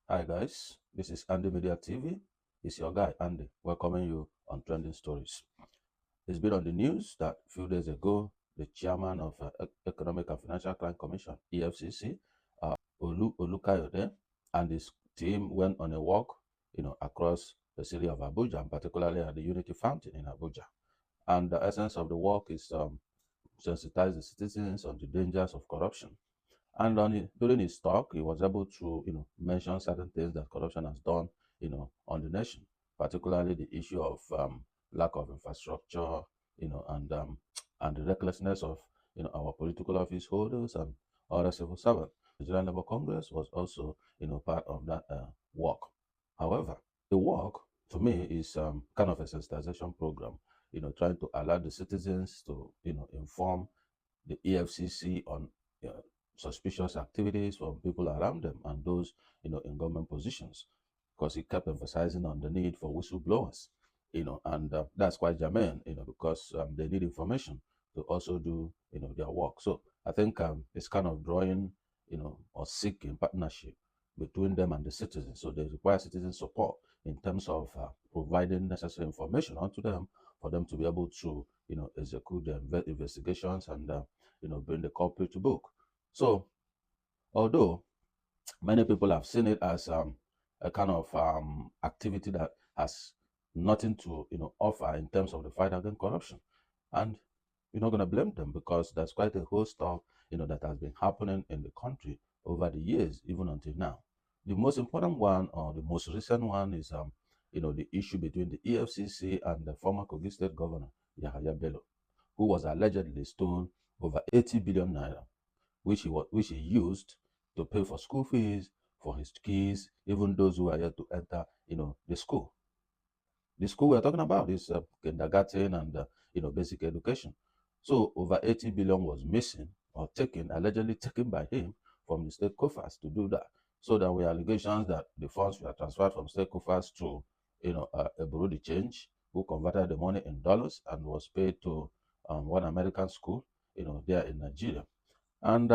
Hi guys, this is Andy Media TV. It's your guy Andy, welcoming you on Trending Stories. It's been on the news that a few days ago, the chairman of Economic and Financial Crime Commission (EFCC), Olukayode, and his team went on a walk, across the city of Abuja, and particularly at the Unity Fountain in Abuja. And the essence of the walk is sensitize the citizens on the dangers of corruption. And during his talk, he was able to, mention certain things that corruption has done, on the nation, particularly the issue of lack of infrastructure, and the recklessness of, our political office holders and other civil servants. The Nigerian Labour Congress was also, part of that work. However, the work to me is kind of a sensitization program, trying to allow the citizens to, inform the EFCC on suspicious activities from people around them and those, in government positions, because he kept emphasizing on the need for whistleblowers, and that's quite germane, because they need information to also do, their work. So I think it's kind of drawing, or seeking partnership between them and the citizens. So they require citizen support in terms of providing necessary information onto them for them to be able to, execute their investigations and, bring the culprit to book. So, although many people have seen it as a kind of activity that has nothing to, offer in terms of the fight against corruption, and we're not going to blame them because there's quite a host of, that has been happening in the country over the years, even until now. The most important one, or the most recent one, is the issue between the EFCC and the former Kogi State Governor Yahaya Bello, who was allegedly stolen over 80 billion naira, which he used to pay for school fees for his kids, even those who are yet to enter, the school. The school we're talking about is kindergarten and basic education. So over 80 billion was missing or taken, allegedly taken by him from the state coffers to do that. So there were allegations that the funds were transferred from state coffers to, a bureau de change, who converted the money in dollars and was paid to one American school, there in Nigeria. And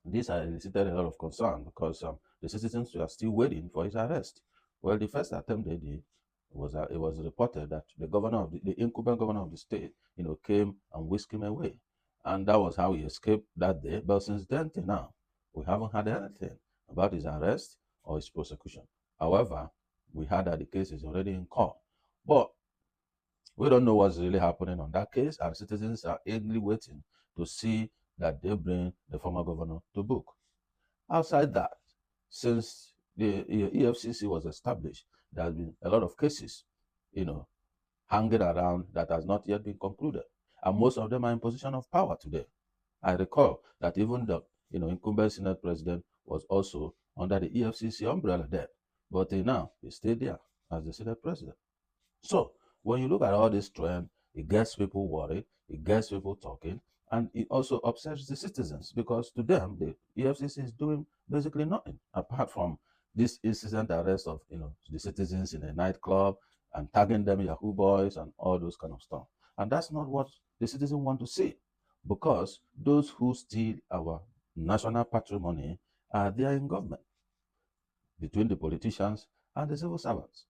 this has elicited a lot of concern because the citizens were still waiting for his arrest. Well, the first attempt they did was it was reported that the governor of the incumbent governor of the state, came and whisked him away, and that was how he escaped that day. But since then till now, we haven't heard anything about his arrest or his prosecution. However, we heard that the case is already in court, but we don't know what's really happening on that case, and citizens are eagerly waiting to see that they bring the former governor to book. Outside that, since the EFCC was established, there has been a lot of cases, hanging around that has not yet been concluded, and most of them are in position of power today. I recall that even the incumbent Senate president was also under the EFCC umbrella then, but now he's still there as the Senate president. So when you look at all this trend, it gets people worried, it gets people talking, and it also upsets the citizens because to them the EFCC is doing basically nothing apart from this instant arrest of the citizens in a nightclub and tagging them Yahoo Boys and all those kind of stuff. And that's not what the citizens want to see, because those who steal our national patrimony are there in government, between the politicians and the civil servants.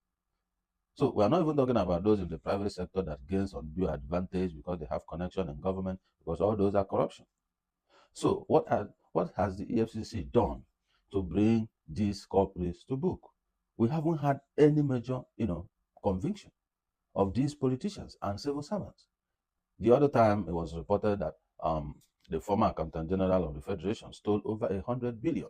So we are not even talking about those in the private sector that gains undue advantage because they have connection in government, because all those are corruption. So what has the EFCC done to bring these corporates to book? We haven't had any major, conviction of these politicians and civil servants. The other time it was reported that the former accountant general of the federation stole over 100 billion.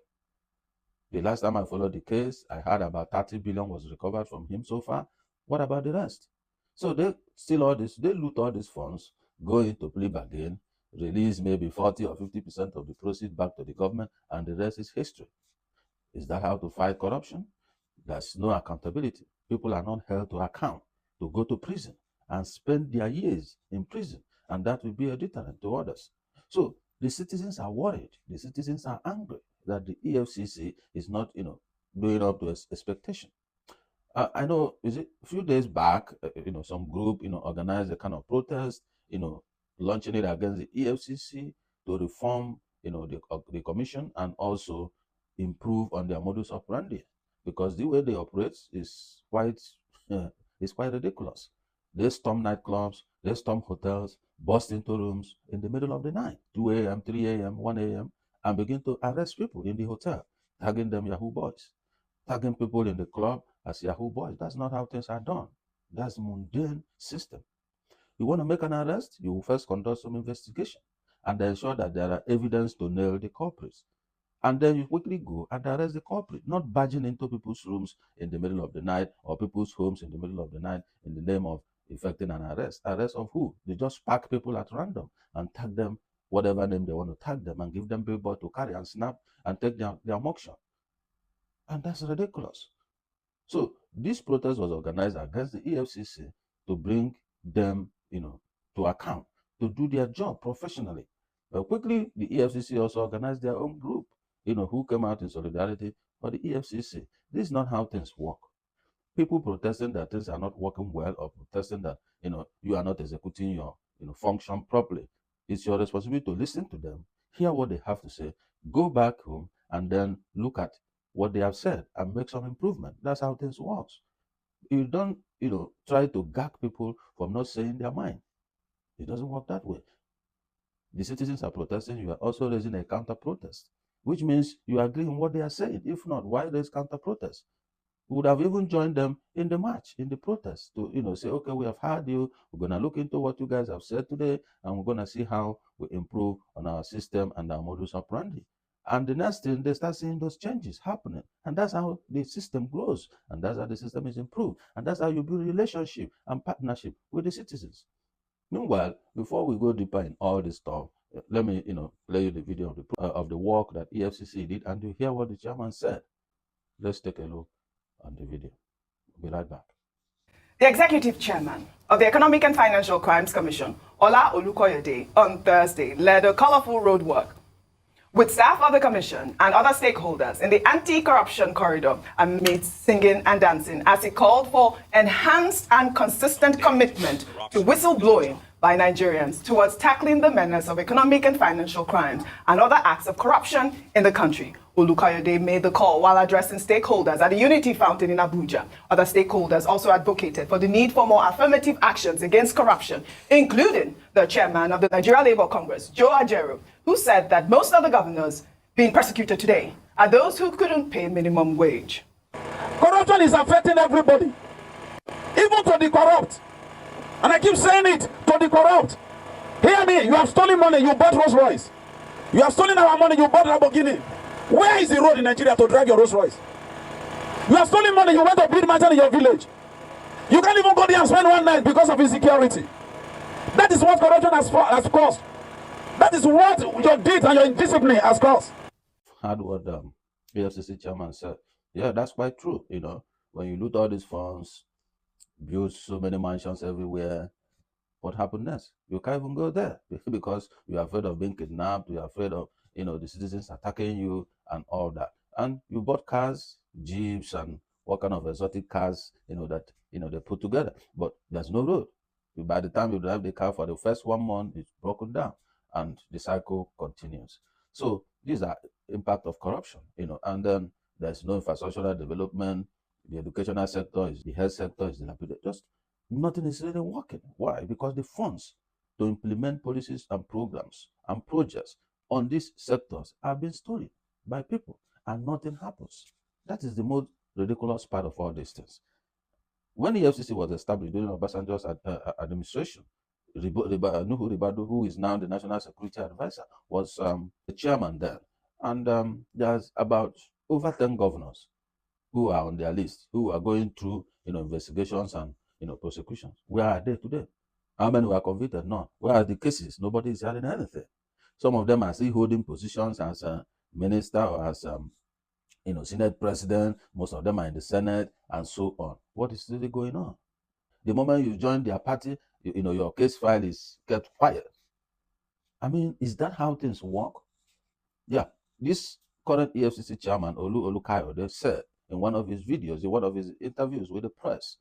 The last time I followed the case, I heard about 30 billion was recovered from him so far. What about the rest? So they steal all this, they loot all these funds, go into plea bargain, release maybe 40 or 50% of the proceeds back to the government, and the rest is history. Is that how to fight corruption? There's no accountability. People are not held to account to go to prison and spend their years in prison, and that will be a deterrent to others. So the citizens are worried. The citizens are angry that the EFCC is not, doing up to expectation. I know, is it a few days back, some group, organized a kind of protest, launching it against the EFCC to reform, the commission and also improve on their modus operandi. because the way they operate is quite ridiculous. They storm nightclubs, they storm hotels, burst into rooms in the middle of the night, 2 a.m., 3 a.m., 1 a.m., and begin to arrest people in the hotel, tagging them Yahoo Boys, tagging people in the club as Yahoo Boys. That's not how things are done. That's mundane system. You want to make an arrest, you will first conduct some investigation and ensure that there are evidence to nail the culprits. And then you quickly go and arrest the culprit, not barging into people's rooms in the middle of the night or people's homes in the middle of the night in the name of effecting an arrest. Arrest of who? They just pack people at random and tag them whatever name they want to tag them and give them billboard to carry and snap and take their mugshot. And that's ridiculous. So this protest was organized against the EFCC to bring them, to account, to do their job professionally. Quickly, the EFCC also organized their own group, who came out in solidarity for the EFCC. This is not how things work. People protesting that things are not working well or protesting that, you are not executing your, function properly. It's your responsibility to listen to them, hear what they have to say, go back home, and then look at what they have said and make some improvement. That's how things works. You don't, try to gag people from not saying their mind. It doesn't work that way. The citizens are protesting, you are also raising a counter protest, which means you agree on what they are saying. If not, why raise counter protest? We would have even joined them in the march, in the protest, to say, okay, we have heard you. We're going to look into what you guys have said today, and we're going to see how we improve on our system and our modus operandi. And the next thing, they start seeing those changes happening. And that's how the system grows. And that's how the system is improved. And that's how you build relationship and partnership with the citizens. Meanwhile, before we go deeper in all this stuff, let me, play you the video of the work that EFCC did, and you hear what the chairman said. Let's take a look at the video. We'll be right back. The executive chairman of the Economic and Financial Crimes Commission, Ola Olukoyede, on Thursday led a colorful roadwork with staff of the commission and other stakeholders in the anti-corruption corridor amidst singing and dancing as he called for enhanced and consistent commitment to whistleblowing by Nigerians towards tackling the menace of economic and financial crimes and other acts of corruption in the country. Olukoyede made the call while addressing stakeholders at the Unity Fountain in Abuja. Other stakeholders also advocated for the need for more affirmative actions against corruption, including the chairman of the Nigeria Labour Congress, Joe Ajaero, who said that most of the governors being persecuted today are those who couldn't pay minimum wage. Corruption is affecting everybody, even to the corrupt. And I keep saying it, to the corrupt. Hear me, you have stolen money, you bought Rolls Royce. You have stolen our money, you bought Lamborghini. Where is the road in Nigeria to drive your Rolls Royce? You have stolen money, you went to build mansion in your village. You can't even go there and spend one night because of insecurity. That is what corruption has caused. That is what your deeds and your indiscipline has caused. Heard what EFCC chairman said. Yeah, that's quite true. When you loot all these funds, build so many mansions everywhere, what happened next? You can't even go there because you're afraid of being kidnapped, you're afraid of, the citizens attacking you and all that. And you bought cars, jeeps, and what kind of exotic cars, that, they put together. But there's no road. By the time you drive the car for the first 1 month, it's broken down and the cycle continues. So these are impact of corruption, and then there's no infrastructural development. The educational sector the health sector is dilapidated. Just nothing is really working. Why? Because the funds to implement policies and programs and projects on these sectors are being stolen by people and nothing happens. That is the most ridiculous part of all these things. When the EFCC was established during Obasanjo's administration, Nuhu Ribadu, who is now the National Security Advisor, was the chairman then. And there's about over 10 governors who are on their list, who are going through investigations and prosecutions. Where are they today? How many were convicted? None. Where are the cases? Nobody is hearing anything. Some of them are still holding positions as a minister or as Senate president. Most of them are in the Senate and so on. What is really going on? The moment you join their party, your case file is kept quiet. I mean, is that how things work? Yeah. This current EFCC chairman, Olu Kayode, said in one of his videos, in one of his interviews with the press,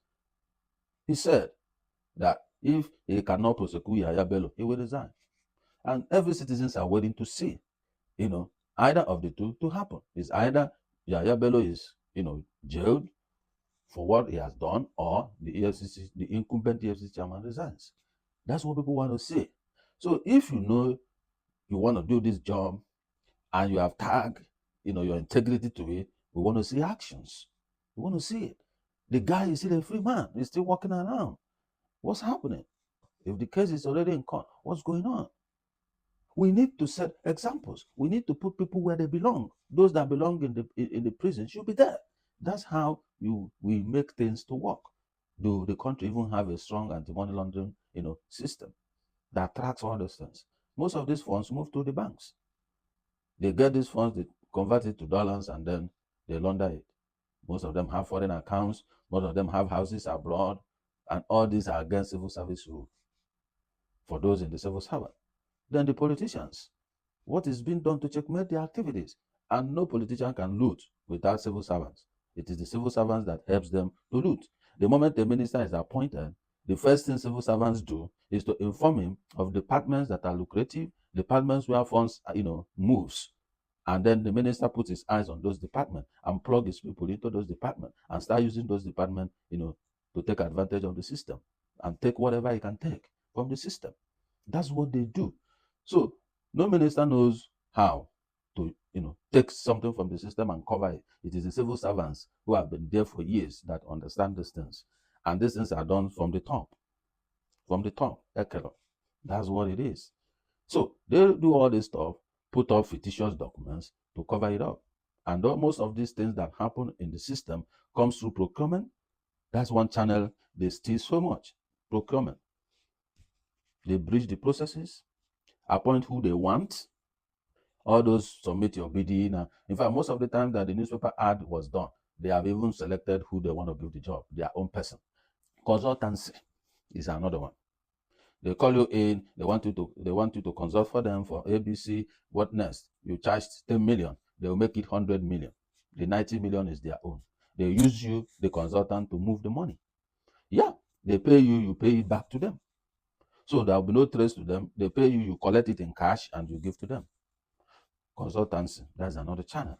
he said that if he cannot prosecute Yahaya Bello, he will resign. And every citizens are waiting to see, either of the two to happen. It's either Yahaya Bello is, jailed for what he has done, or the incumbent EFCC chairman resigns. That's what people want to see. So if you know you want to do this job and you have tagged, your integrity to it, we want to see actions. We want to see it. The guy is still a free man. He's still walking around. What's happening? If the case is already in court, what's going on? We need to set examples. We need to put people where they belong. Those that belong in the prison should be there. That's how we make things to work. Do the country even have a strong anti-money laundering, system that tracks all those things? Most of these funds move to the banks. They get these funds, they convert it to dollars, and then they launder it. Most of them have foreign accounts. Most of them have houses abroad, and all these are against civil service rule for those in the civil service. Then the politicians, what is being done to checkmate their activities? And no politician can loot without civil servants. It is the civil servants that helps them to loot. The moment the minister is appointed, the first thing civil servants do is to inform him of departments that are lucrative, departments where funds, moves. And then the minister puts his eyes on those departments and plug his people into those departments and start using those departments, to take advantage of the system and take whatever he can take from the system. That's what they do. So no minister knows how to, take something from the system and cover it. It is the civil servants who have been there for years that understand these things. And these things are done from the top. From the top, echelon. That's what it is. So they do all this stuff, put up fictitious documents to cover it up. And most of these things that happen in the system comes through procurement. That's one channel they steal so much. Procurement. They breach the processes, appoint who they want. All those submit your bidding. In fact, most of the time that the newspaper ad was done, they have even selected who they want to give the job, their own person. Consultancy is another one. They call you in, they want you to consult for them for ABC. What next? You charge 10 million, they will make it 100 million. The 90 million is their own. They use you, the consultant, to move the money. Yeah, they pay you, you pay it back to them. So there will be no trace to them. They pay you, you collect it in cash, and you give to them. Consultancy, that's another channel.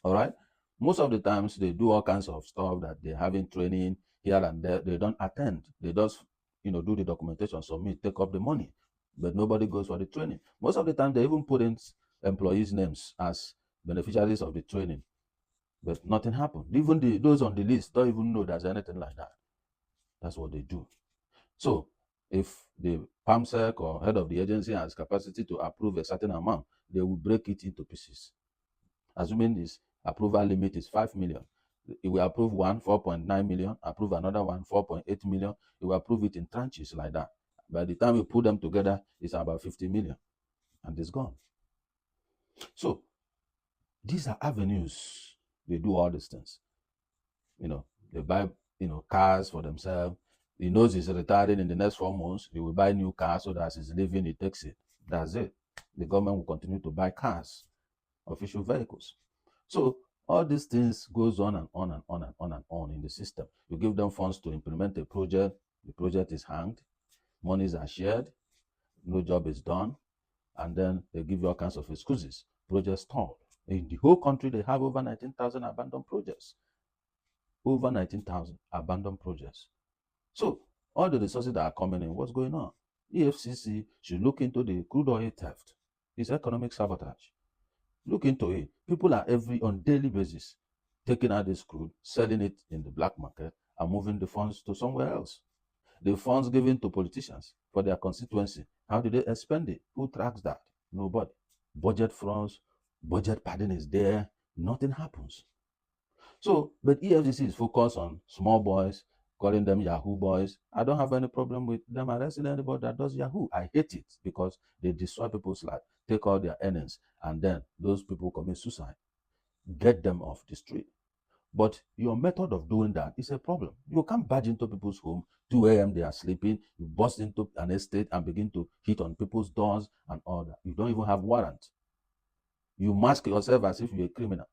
All right. Most of the times they do all kinds of stuff that they're having training here and there. They don't attend. They just, do the documentation, submit, take up the money, but nobody goes for the training. Most of the time they even put in employees' names as beneficiaries of the training, but nothing happened. Even those on the list don't even know there's anything like that. That's what they do. So if the PAMSEC or head of the agency has capacity to approve a certain amount, they will break it into pieces. Assuming this approval limit is 5 million, it will approve one 4.9 million, approve another one 4.8 million. It will approve it in tranches like that. By the time we put them together, it's about 50 million, and it's gone. So these are avenues. They do all these things. They buy cars for themselves. He knows he's retiring in the next 4 months. He will buy new cars so that as he's leaving, he takes it. That's it. The government will continue to buy cars, official vehicles. So all these things goes on and on and on and on and on in the system. You give them funds to implement a project. The project is hanged. Monies are shared. No job is done. And then they give you all kinds of excuses. Projects stalled. In the whole country, they have over 19,000 abandoned projects. Over 19,000 abandoned projects. So all the resources that are coming in, what's going on? EFCC should look into the crude oil theft. It's economic sabotage. Look into it. People are on daily basis taking out this crude, selling it in the black market, and moving the funds to somewhere else. The funds given to politicians for their constituency, how do they spend it? Who tracks that? Nobody. Budget fronts, budget padding is there. Nothing happens. So, but EFCC is focused on small boys, calling them Yahoo Boys. I don't have any problem with them arresting anybody that does Yahoo. I hate it because they destroy people's life, take all their earnings, and then those people commit suicide. Get them off the street. But your method of doing that is a problem. You can't barge into people's home, 2 a.m. they are sleeping, you burst into an estate and begin to hit on people's doors and all that. You don't even have warrant. You mask yourself as if you're a criminal.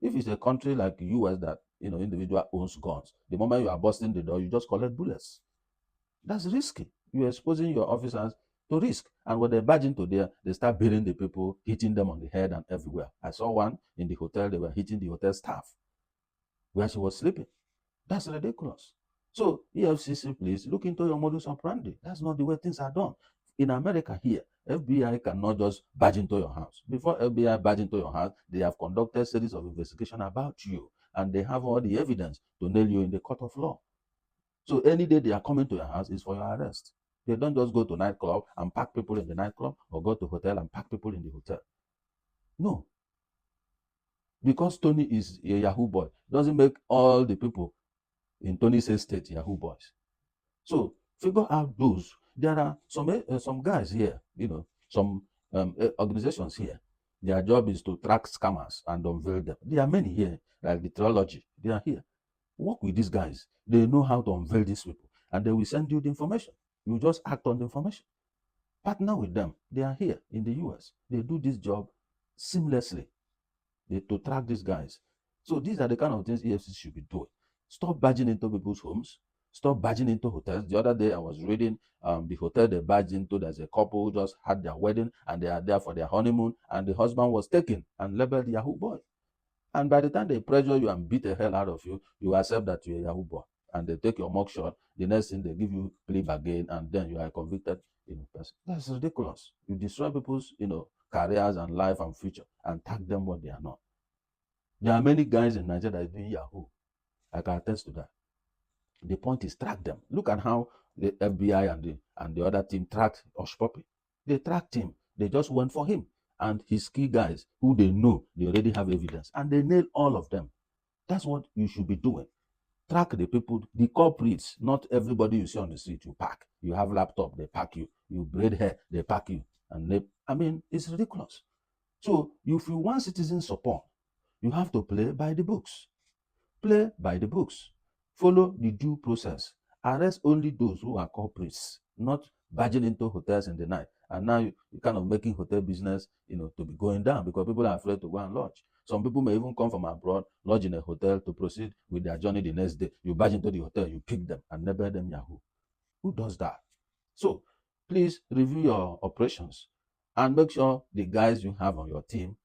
If it's a country like the US that individual owns guns, the moment you are busting the door, you just collect bullets. That's risky. You're exposing your officers to risk. And when they barge into there, they start beating the people, hitting them on the head and everywhere. I saw one in the hotel, they were hitting the hotel staff. where she was sleeping. That's ridiculous. So EFCC, please look into your modus operandi. That's not the way things are done. In America here, FBI cannot just barge into your house. Before FBI barge into your house, they have conducted a series of investigation about you, and they have all the evidence to nail you in the court of law. So any day they are coming to your house is for your arrest. They don't just go to nightclub and pack people in the nightclub, or go to hotel and pack people in the hotel. No. Because Tony is a Yahoo boy, doesn't make all the people in Tony's estate Yahoo boys. So figure out those. There are some guys here, some organizations here. Their job is to track scammers and unveil them. There are many here, like the Trilogy. They are here. Work with these guys. They know how to unveil these people, and they will send you the information. You just act on the information. Partner with them. They are here in the US. They do this job seamlessly. To track these guys. So these are the kind of things EFCC should be doing. Stop barging into people's homes. Stop barging into hotels. The other day I was reading the hotel they barged into. There's a couple who just had their wedding and they are there for their honeymoon, and the husband was taken and labeled Yahoo boy. And by the time they pressure you and beat the hell out of you, you accept that you're a Yahoo boy, and they take your mugshot. The next thing, they give you plea bargain, and then you are a convicted person. That's ridiculous. You destroy people's careers and life and future, and tag them what they are not. There are many guys in Nigeria that are doing Yahoo. I can attest to that. The point is, track them. Look at how the FBI and the other team tracked Osh Poppy. They tracked him. They just went for him and his key guys who they know they already have evidence, and they nail all of them. That's what you should be doing. Track the people, the culprits. Not everybody you see on the street you pack. You have laptop, they pack you. You braid hair, they pack you. And it's ridiculous. So if you want citizen support, you have to play by the books. Play by the books. Follow the due process. Arrest only those who are culprits, not barging into hotels in the night. And now you're kind of making hotel business, to be going down because people are afraid to go and lodge. Some people may even come from abroad, lodge in a hotel to proceed with their journey the next day. You barge into the hotel, you pick them and label them Yahoo. Who does that? So please review your operations and make sure the guys you have on your team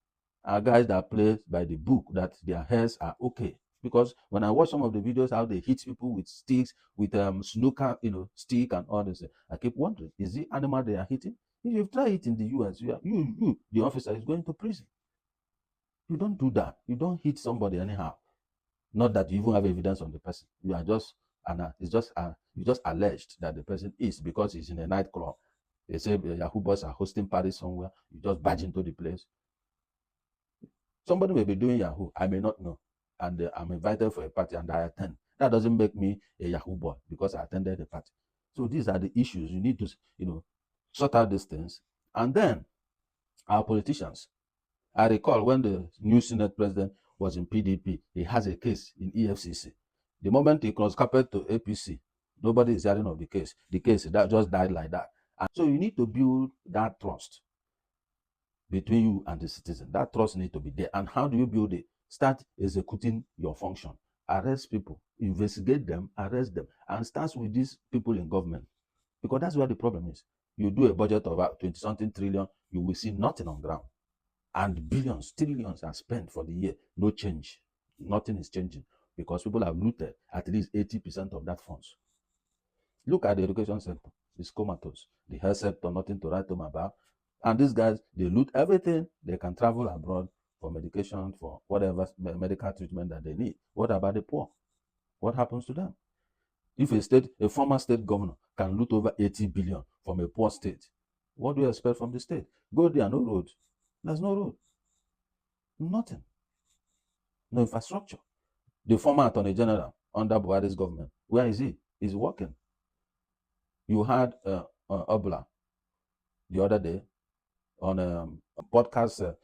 are guys that play by the book, that their hairs are okay. Because when I watch some of the videos how they hit people with sticks, with snooker, stick and all this, I keep wondering, is the animal they are hitting? If you try it in the US, you the officer is going to prison. You don't do that. You don't hit somebody anyhow. Not that you even have evidence on the person. You are just you just alleged that the person is, because he's in a nightclub. They say Yahoo Boys are hosting parties somewhere. You just barge into the place. Somebody may be doing Yahoo. I may not know. And I'm invited for a party and I attend. That doesn't make me a Yahoo boy because I attended the party. So these are the issues. You need to, sort out these things. And then our politicians. I recall when the new Senate president was in PDP, he has a case in EFCC. The moment he cross-carpet to APC, nobody is hearing of the case. The case that just died like that. And so you need to build that trust between you and the citizen. That trust needs to be there. And how do you build it? Start executing your function. Arrest people, investigate them, arrest them, and start with these people in government. Because that's where the problem is. You do a budget of about 20-something trillion, you will see nothing on ground. And billions, trillions are spent for the year. No change. Nothing is changing because people have looted at least 80% of that funds. Look at the education sector. It's comatose. The health sector, nothing to write home about. And these guys, they loot everything. They can travel abroad for medication, for whatever medical treatment that they need. What about the poor? What happens to them? If a former state governor can loot over 80 billion from a poor state, what do you expect from the state? Go there, no road. There's no road. Nothing. No infrastructure. The former Attorney General under Buhari's government, where is he? He's working. You had Obla the other day on a podcast,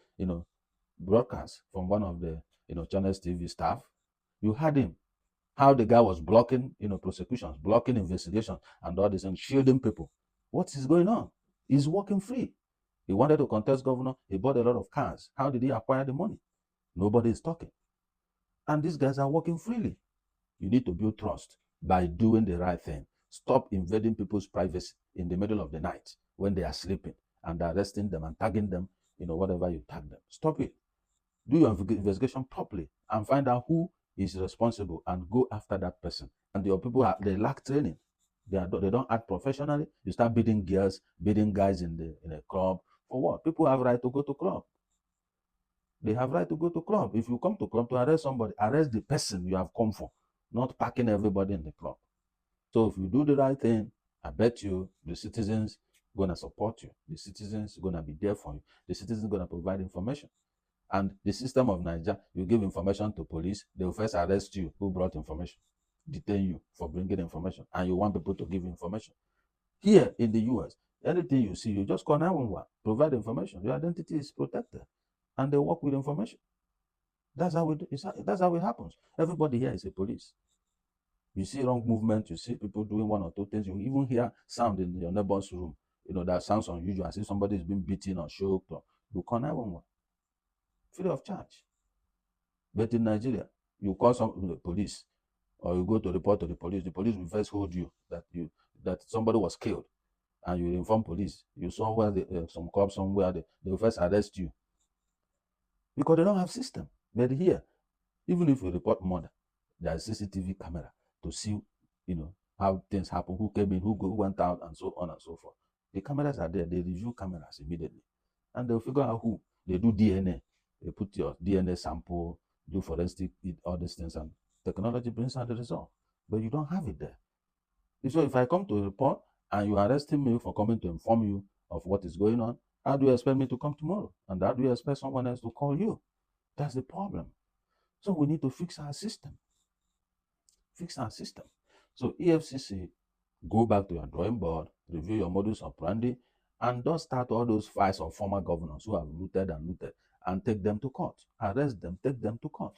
broadcast from one of the, Channels TV staff. You had him, how the guy was blocking, prosecutions, blocking investigations and all this and shielding people. What is going on? He's working free. He wanted to contest governor. He bought a lot of cars. How did he acquire the money? Nobody is talking. And these guys are working freely. You need to build trust by doing the right thing. Stop invading people's privacy in the middle of the night when they are sleeping and arresting them and tagging them, whatever you tag them. Stop it. Do your investigation properly and find out who is responsible and go after that person. And your people they lack training. They don't act professionally. You start beating girls, beating guys in a club. For what? People have right to go to club. They have right to go to club. If you come to club to arrest somebody, arrest the person you have come for, not packing everybody in the club. So if you do the right thing, I bet you the citizens gonna support you. The citizens gonna be there for you. The citizens gonna provide information. And the system of Nigeria, you give information to police, they will first arrest you who brought information, detain you for bringing information, and you want people to give information. Here in the US, anything you see, you just call 911, provide information. Your identity is protected, and they work with information. That's how it happens. Everybody here is a police. You see wrong movement, you see people doing one or two things, you even hear sound in your neighbor's room, that sounds unusual, as if somebody is being beaten or choked, or you call 911 free of charge. But in Nigeria, you call the police, or you go to report to the police will first hold you that somebody was killed, and you inform police. You saw where some cops somewhere, they will first arrest you because they don't have system. But here, even if you report murder, there's CCTV camera to see, how things happen, who came in, who went out, and so on and so forth. The cameras are there. They review cameras immediately, and they'll figure out who. They do DNA. They put your DNA sample, do forensic, all these things, and technology brings out the result. But you don't have it there. So if I come to report and you arresting me for coming to inform you of what is going on, how do you expect me to come tomorrow? And how do you expect someone else to call you? That's the problem. So we need to fix our system. Fix our system. So EFCC, go back to your drawing board, review your modus operandi, and don't start all those files of former governors who have looted and take them to court. Arrest them, take them to court.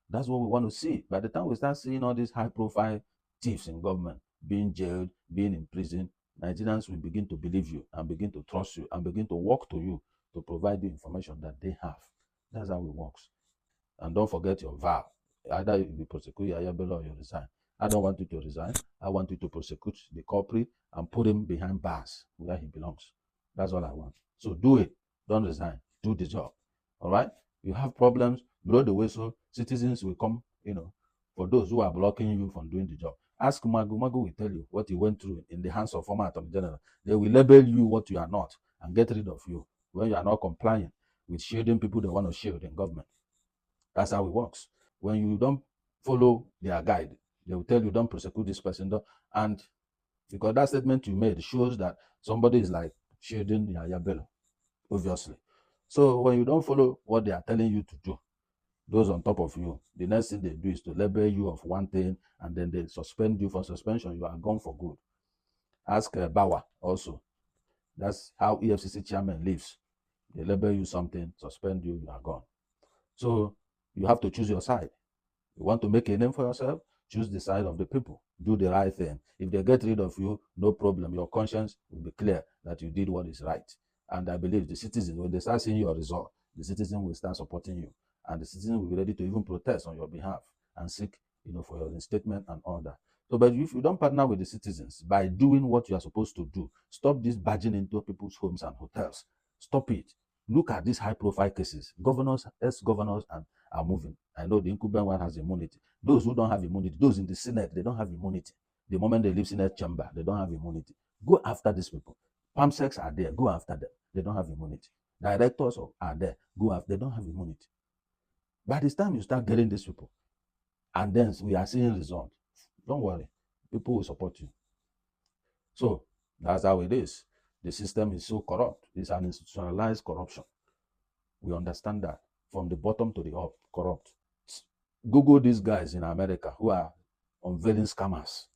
That's what we want to see. By the time we start seeing all these high-profile thieves in government being jailed, being in prison, Nigerians will begin to believe you and begin to trust you and begin to work to you to provide the information that they have. That's how it works. And don't forget your vow. Either you prosecute Yahoo or you resign. I don't want you to resign. I want you to prosecute the culprit and put him behind bars where he belongs. That's all I want. So do it. Don't resign. Do the job. All right? You have problems, blow the whistle. Citizens will come, for those who are blocking you from doing the job. Ask Magu. Magu will tell you what he went through in the hands of former Attorney General. They will label you what you are not and get rid of you when you are not complying with shielding people they want to shield in government. That's how it works. When you don't follow their guide, they will tell you don't prosecute this person. And because that statement you made shows that somebody is like shielding Yahya Bello, obviously. So when you don't follow what they are telling you to do, those on top of you, the next thing they do is to label you of one thing, and then they suspend you for suspension. You are gone for good. Ask Bawa also. That's how EFCC chairman lives. They label you something, suspend you, you are gone. So you have to choose your side. You want to make a name for yourself? Choose the side of the people. Do the right thing. If they get rid of you, no problem. Your conscience will be clear that you did what is right. And I believe the citizens, when they start seeing your result, the citizens will start supporting you. And the citizens will be ready to even protest on your behalf and seek, for your reinstatement and all that. So, but if you don't partner with the citizens by doing what you are supposed to do, stop this barging into people's homes and hotels. Stop it. Look at these high-profile cases. Governors, ex-governors, are moving. I know the incumbent one has immunity. Those who don't have immunity, those in the Senate, they don't have immunity. The moment they leave Senate chamber, they don't have immunity. Go after these people. PAMSECs are there. Go after them. They don't have immunity. Directors are there. Go after. They don't have immunity. By this time you start getting these people, and then we are seeing results, don't worry. People will support you. So that's how it is. The system is so corrupt. It's an institutionalized corruption. We understand that. From the bottom to the up, corrupt. Google these guys in America who are unveiling scammers.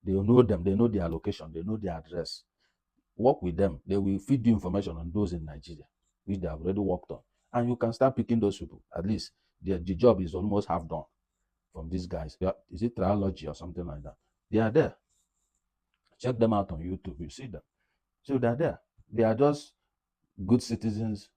They know them. They know their location. They know their address. Work with them. They will feed you information on those in Nigeria, which they have already worked on. And you can start picking those people. At least the job is almost half done from these guys. Is it triology or something like that? They are there. Check them out on YouTube. You see them. So they're there. They are just good citizens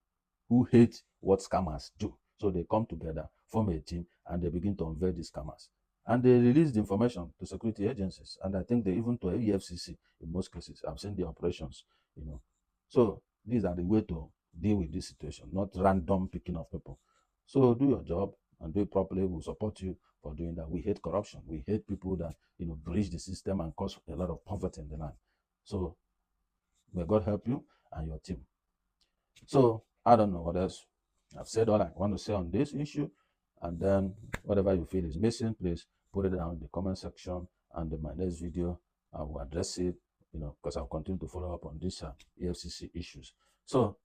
who hate what scammers do. So they come together, form a team, and they begin to unveil these scammers. And they release the information to security agencies. And I think they even to EFCC in most cases. I've seen the operations, So these are the way to deal with this situation, not random picking of people. So do your job, and do it properly, we'll support you for doing that. We hate corruption. We hate people that, breach the system and cause a lot of poverty in the land. So may God help you and your team. So I don't know what else. I've said all I want to say on this issue, and then whatever you feel is missing, please put it down in the comment section, and in my next video I will address it, because I'll continue to follow up on these EFCC issues. So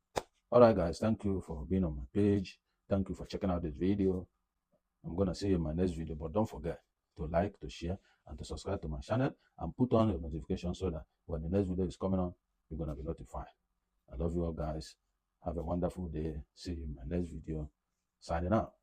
all right, guys, thank you for being on my page. Thank you for checking out this video. I'm gonna see you in my next video, but don't forget to like, to share, and to subscribe to my channel, and put on your notification so that when the next video is coming on, you're gonna be notified. I love you all, guys. Have a wonderful day. See you in my next video. Signing out.